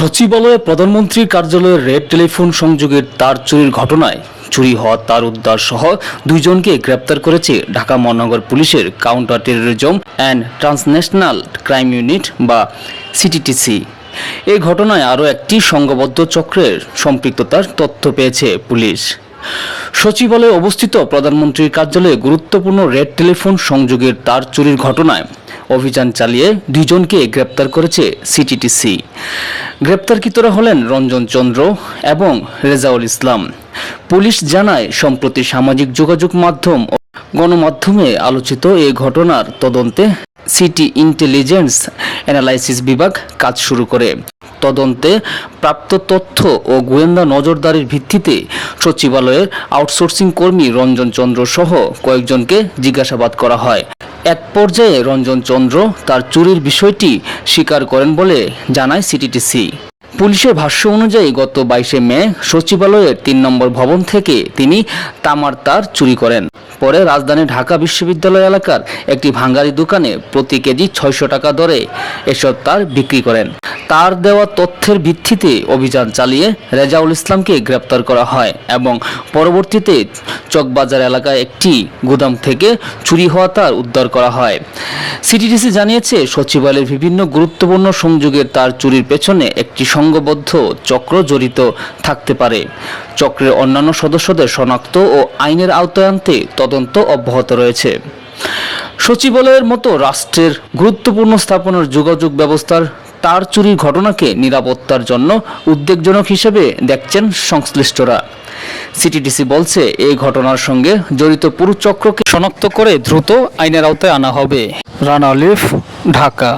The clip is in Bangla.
সচিবালয়ে প্রধানমন্ত্রীর কার্যালয়ের রেড টেলিফোন সংযোগের তার চুরির ঘটনায় চুরি হওয়া তার উদ্ধার সহ দুইজনকে গ্রেপ্তার করেছে ঢাকা মহানগর পুলিশের counter terrorism and transnational crime unit বা সিটিটিসি। এই ঘটনায় আরও একটি সংঘবদ্ধ চক্রের সম্পৃক্ততার তথ্য পেয়েছে পুলিশ। সচিবালয়ে অবস্থিত প্রধানমন্ত্রীর কার্যালয়ে গুরুত্বপূর্ণ রেড টেলিফোন সংযোগের তার চুরির ঘটনায় অভিযান চালিয়ে দুইজনকে গ্রেপ্তার করেছে সিটিটিসি। গ্রেপ্তারকৃতরা হলেন রঞ্জন চন্দ্র এবং রেজাউল ইসলাম। পুলিশ জানায়, সম্প্রতি সামাজিক যোগাযোগ মাধ্যম ও গণমাধ্যমে আলোচিত এই ঘটনার তদন্তে সিটি ইন্টেলিজেন্স অ্যানালাইসিস বিভাগ কাজ শুরু করে। তদন্তে প্রাপ্ত তথ্য ও গোয়েন্দা নজরদারির ভিত্তিতে সচিবালয়ের আউটসোর্সিং কর্মী রঞ্জন চন্দ্র সহ কয়েকজনকে জিজ্ঞাসাবাদ করা হয়। এক পর্যায়ে রঞ্জন চন্দ্র তার চুরির বিষয়টি স্বীকার করেন বলে জানায় সিটিটিসি। পুলিশের ভাষ্য অনুযায়ী গত 22শে মে সচিবালয়ের 3 নম্বর ভবন থেকে তিনি তামার তার চুরি করেন। পরে রাজধানী ঢাকা বিশ্ববিদ্যালয় এলাকার একটি ভাঙ্গারি দোকানে প্রতি কেজি 600 টাকা দরে এসব তার বিক্রি করেন। তার দেওয়া তথ্যের ভিত্তিতে অভিযান চালিয়ে রেজাউল ইসলামকে গ্রেপ্তার করা হয় এবং পরবর্তীতে চকবাজার এলাকায় একটি গুদাম থেকে চুরি হওয়া তার উদ্ধার করা হয়। সিটিটিসি জানিয়েছে, সচিবালয়ের বিভিন্ন গুরুত্বপূর্ণ সংযোগের তার চুরির পেছনে একটি সংঘবদ্ধ চক্র জড়িত থাকতে পারে। চক্রের অন্যান্য সদস্যদের শনাক্ত ও আইনের আওতায় আনতে তদন্ত অব্যাহত রয়েছে। সচিবালয়ের মতো রাষ্ট্রের গুরুত্বপূর্ণ স্থাপনার যোগাযোগ ব্যবস্থার তার চুরির ঘটনাকে নিরাপত্তার জন্য উদ্বেগজনক হিসেবে দেখছেন সংশ্লিষ্টরা। সিটিটিসি বলছে, এই ঘটনার সঙ্গে জড়িত পুরো চক্রকে শনাক্ত করে দ্রুত আইনের আওতায় আনা হবে। রানা আলিফ, ঢাকা।